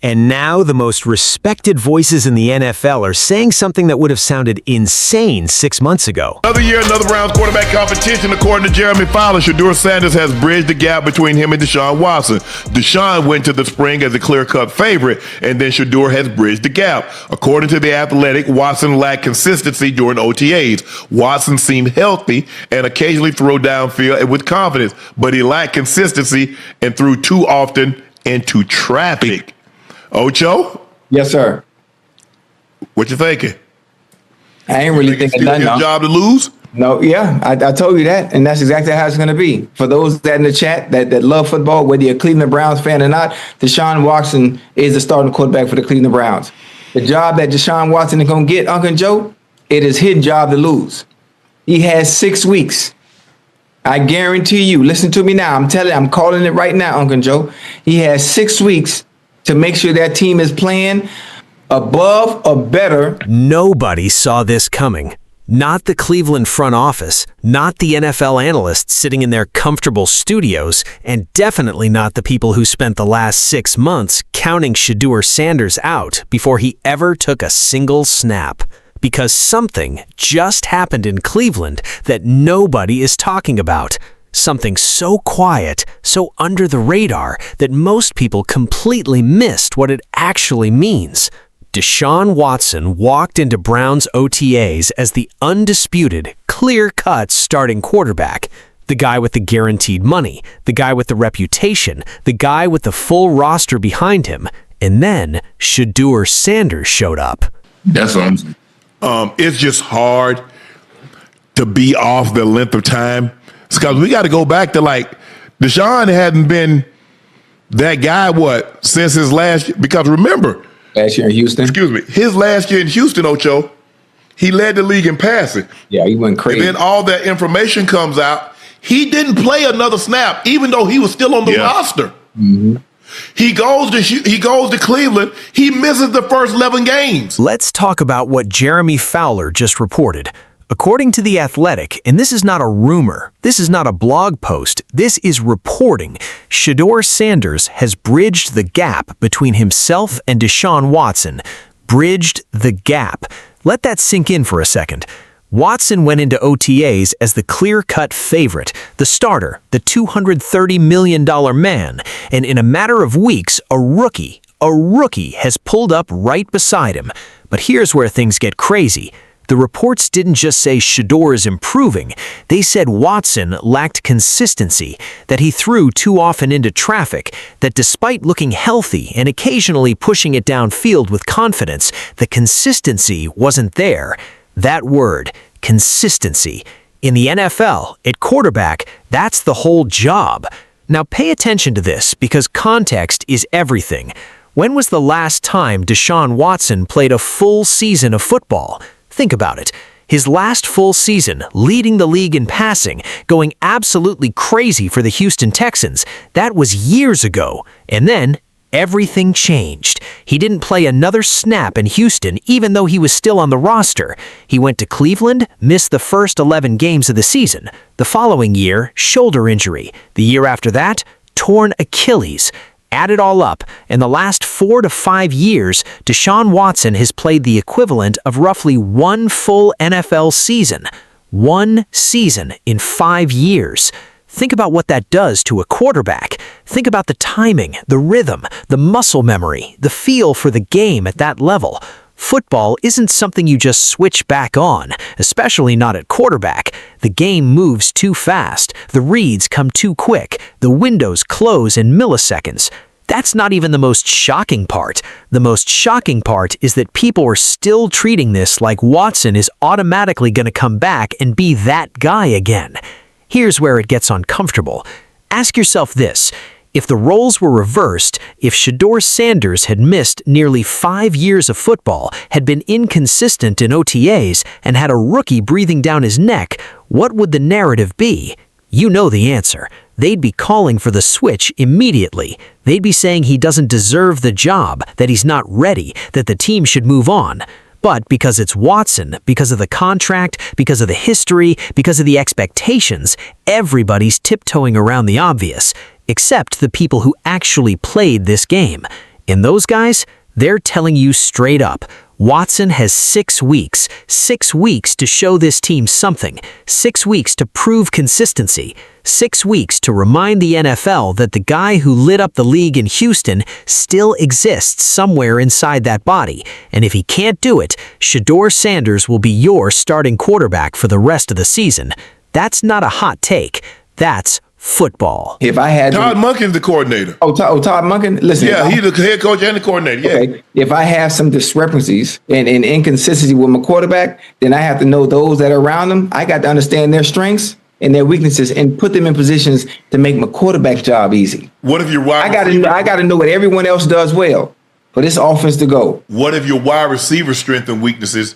And now the most respected voices in the NFL are saying something that would have sounded insane 6 months ago. Another year, another Browns quarterback competition. According to Jeremy Fowler, Shedeur Sanders has bridged the gap between him and Deshaun Watson. Deshaun went to the spring as a clear-cut favorite, and then Shedeur has bridged the gap. According to The Athletic, Watson lacked consistency during OTAs. Watson seemed healthy and occasionally threw downfield and with confidence, but he lacked consistency and threw too often into traffic. Ocho? Yes, sir. What you thinking? I ain't really thinking still nothing. His job to lose? No, yeah, I told you that, and that's exactly how it's going to be. For those that in the chat that love football, whether you're a Cleveland Browns fan or not, Deshaun Watson is the starting quarterback for the Cleveland Browns. The job that Deshaun Watson is going to get, Uncle Joe, it is his job to lose. He has 6 weeks. I guarantee you, listen to me now. I'm calling it right now, Uncle Joe. He has 6 weeks to make sure that team is playing above or better. Nobody saw this coming. Not the Cleveland front office, not the NFL analysts sitting in their comfortable studios, and definitely not the people who spent the last 6 months counting Shedeur Sanders out before he ever took a single snap. Because something just happened in Cleveland that nobody is talking about. Something so quiet, so under the radar, that most people completely missed what it actually means. Deshaun Watson walked into Browns OTAs as the undisputed, clear-cut starting quarterback. The guy with the guaranteed money, the guy with the reputation, the guy with the full roster behind him. And then Shedeur Sanders showed up. That's what I'm saying. It's just hard to be off the length of time. Because we got to go back to Deshaun hadn't been that guy, since his last, because remember. Last year in Houston? Excuse me. His last year in Houston, Ocho, he led the league in passing. Yeah, he went crazy. And then all that information comes out. He didn't play another snap, even though he was still on the roster. Mm-hmm. He goes to Cleveland. He misses the first 11 games. Let's talk about what Jeremy Fowler just reported. According to The Athletic, and this is not a rumor, this is not a blog post, this is reporting, Shedeur Sanders has bridged the gap between himself and Deshaun Watson. Bridged the gap. Let that sink in for a second. Watson went into OTAs as the clear-cut favorite, the starter, the $230 million man, and in a matter of weeks, a rookie has pulled up right beside him. But here's where things get crazy. The reports didn't just say Shedeur is improving. They said Watson lacked consistency, that he threw too often into traffic, that despite looking healthy and occasionally pushing it downfield with confidence, the consistency wasn't there. That word, consistency. In the NFL, at quarterback, that's the whole job. Now pay attention to this because context is everything. When was the last time Deshaun Watson played a full season of football? Think about it. His last full season, leading the league in passing, going absolutely crazy for the Houston Texans, that was years ago. And then everything changed. He didn't play another snap in Houston, even though he was still on the roster. He went to Cleveland, missed the first 11 games of the season. The following year, shoulder injury. The year after that, torn Achilles. Add it all up, in the last 4 to 5 years, Deshaun Watson has played the equivalent of roughly one full NFL season. One season in 5 years. Think about what that does to a quarterback. Think about the timing, the rhythm, the muscle memory, the feel for the game at that level. Football isn't something you just switch back on, especially not at quarterback. The game moves too fast, the reads come too quick, the windows close in milliseconds. That's not even the most shocking part. The most shocking part is that people are still treating this like Watson is automatically going to come back and be that guy again. Here's where it gets uncomfortable. Ask yourself this. If the roles were reversed, if Shedeur Sanders had missed nearly 5 years of football, had been inconsistent in OTAs, and had a rookie breathing down his neck, what would the narrative be? You know the answer. They'd be calling for the switch immediately. They'd be saying he doesn't deserve the job, that he's not ready, that the team should move on. But because it's Watson, because of the contract, because of the history, because of the expectations, everybody's tiptoeing around the obvious. Except the people who actually played this game. In those guys, they're telling you straight up, Watson has 6 weeks to show this team something, 6 weeks to prove consistency, 6 weeks to remind the NFL that the guy who lit up the league in Houston still exists somewhere inside that body. And if he can't do it, Shedeur Sanders will be your starting quarterback for the rest of the season. That's not a hot take. That's football. If I had Todd Monken's the coordinator. Todd Monken, listen. Yeah, he's the head coach and the coordinator. Yeah. Okay. If I have some discrepancies and inconsistency with my quarterback, then I have to know those that are around him. I got to understand their strengths and their weaknesses and put them in positions to make my quarterback's job easy. What if your wide I got to know what everyone else does well for this offense to go. What if your wide receiver strengths and weaknesses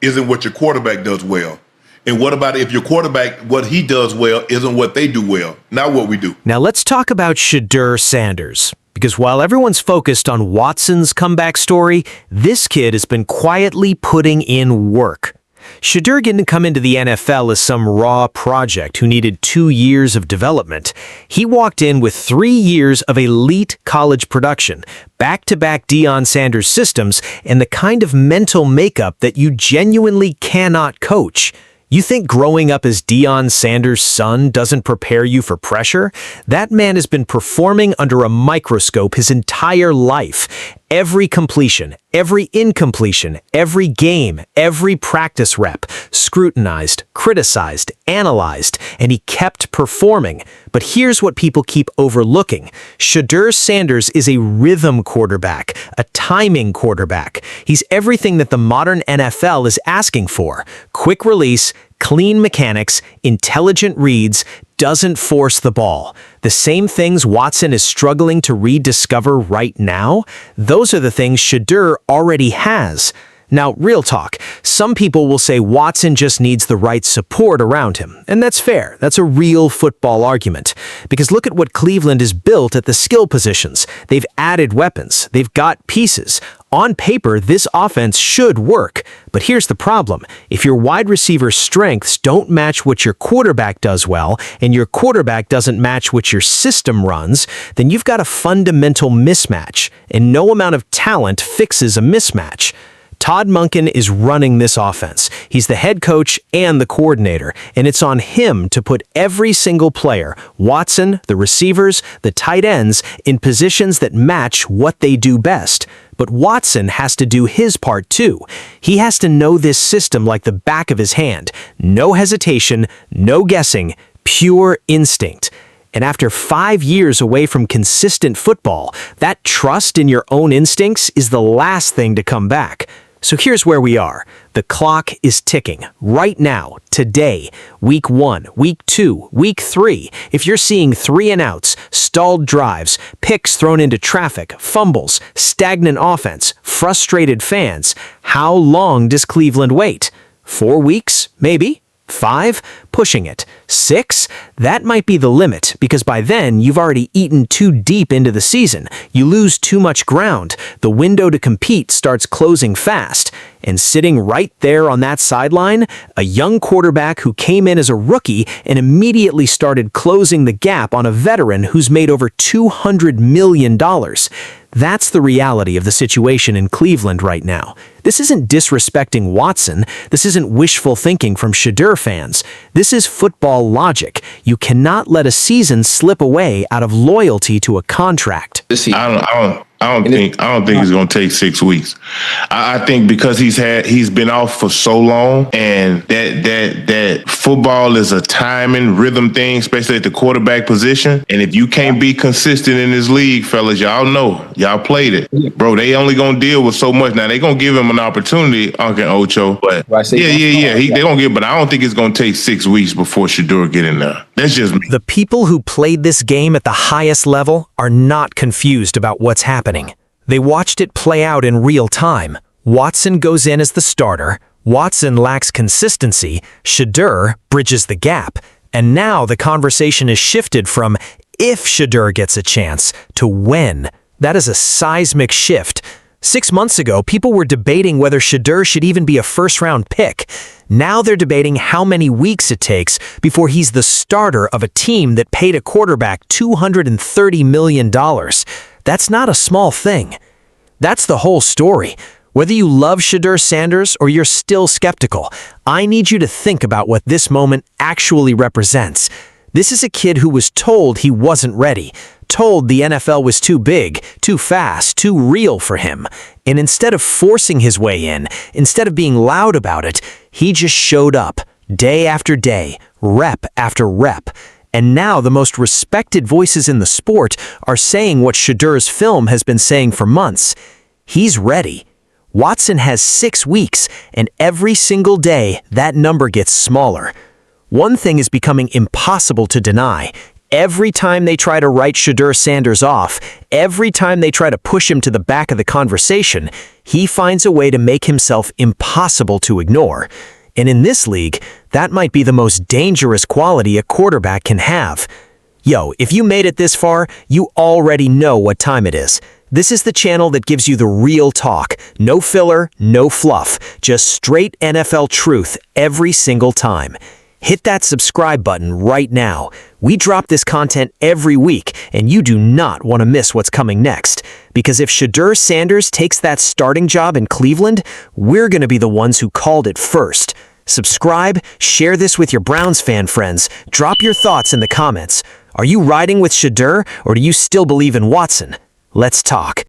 isn't what your quarterback does well? And what about if your quarterback, what he does well isn't what they do well? Now what we do? Now let's talk about Shedeur Sanders. Because while everyone's focused on Watson's comeback story, this kid has been quietly putting in work. Shedeur didn't come into the NFL as some raw project who needed 2 years of development. He walked in with 3 years of elite college production, back-to-back Deion Sanders systems, and the kind of mental makeup that you genuinely cannot coach. You think growing up as Deion Sanders' son doesn't prepare you for pressure? That man has been performing under a microscope his entire life. Every completion, every incompletion, every game, every practice rep, scrutinized, criticized, analyzed, and he kept performing. But here's what people keep overlooking. Shedeur Sanders is a rhythm quarterback, a timing quarterback. He's everything that the modern NFL is asking for. Quick release, clean mechanics, intelligent reads, doesn't force the ball. The same things Watson is struggling to rediscover right now, those are the things Shedeur already has. Now, real talk, some people will say Watson just needs the right support around him, and that's fair. That's a real football argument. Because look at what Cleveland has built at the skill positions. They've added weapons. They've got pieces. On paper, this offense should work. But here's the problem. If your wide receiver strengths don't match what your quarterback does well, and your quarterback doesn't match what your system runs, then you've got a fundamental mismatch, and no amount of talent fixes a mismatch. Todd Monken is running this offense. He's the head coach and the coordinator, and it's on him to put every single player, Watson, the receivers, the tight ends, in positions that match what they do best. But Watson has to do his part too. He has to know this system like the back of his hand. No hesitation, no guessing, pure instinct. And after 5 years away from consistent football, that trust in your own instincts is the last thing to come back. So here's where we are. The clock is ticking. Right now, today, week 1, week 2, week 3. If you're seeing 3 and outs, stalled drives, picks thrown into traffic, fumbles, stagnant offense, frustrated fans, how long does Cleveland wait? 4 weeks? Maybe? 5? Pushing it. 6? That might be the limit, because by then you've already eaten too deep into the season. You lose too much ground. The window to compete starts closing fast. And sitting right there on that sideline, a young quarterback who came in as a rookie and immediately started closing the gap on a veteran who's made over $200 million. That's the reality of the situation in Cleveland right now. This isn't disrespecting Watson. This isn't wishful thinking from Shedeur fans. This is football logic. You cannot let a season slip away out of loyalty to a contract. I don't think it's going to take 6 weeks. I think because he's been off for so long, and that football is a timing rhythm thing, especially at the quarterback position. And if you can't be consistent in this league, fellas, y'all know, y'all played it, bro. They only going to deal with so much. Now they going to give him an opportunity, Uncle Ocho. But they going to give. But I don't think it's going to take 6 weeks before Shedeur get in there. That's just me. The people who played this game at the highest level are not confused about what's happening. They watched it play out in real time. Watson goes in as the starter. Watson lacks consistency. Shedeur bridges the gap. And now the conversation is shifted from if Shedeur gets a chance to when. That is a seismic shift. 6 months ago, people were debating whether Shedeur should even be a first-round pick. Now they're debating how many weeks it takes before he's the starter of a team that paid a quarterback $230 million. That's not a small thing. That's the whole story. Whether you love Shedeur Sanders or you're still skeptical, I need you to think about what this moment actually represents. This is a kid who was told he wasn't ready, told the NFL was too big, too fast, too real for him. And instead of forcing his way in, instead of being loud about it, he just showed up, day after day, rep after rep. And now the most respected voices in the sport are saying what Shedeur's film has been saying for months. He's ready. Watson has 6 weeks, and every single day, that number gets smaller. One thing is becoming impossible to deny. Every time they try to write Shedeur Sanders off, every time they try to push him to the back of the conversation, he finds a way to make himself impossible to ignore. And in this league, that might be the most dangerous quality a quarterback can have. Yo, if you made it this far, you already know what time it is. This is the channel that gives you the real talk. No filler, no fluff, just straight NFL truth every single time. Hit that subscribe button right now. We drop this content every week, and you do not want to miss what's coming next. Because if Shedeur Sanders takes that starting job in Cleveland, we're going to be the ones who called it first. Subscribe, share this with your Browns fan friends, drop your thoughts in the comments. Are you riding with Shedeur, or do you still believe in Watson? Let's talk.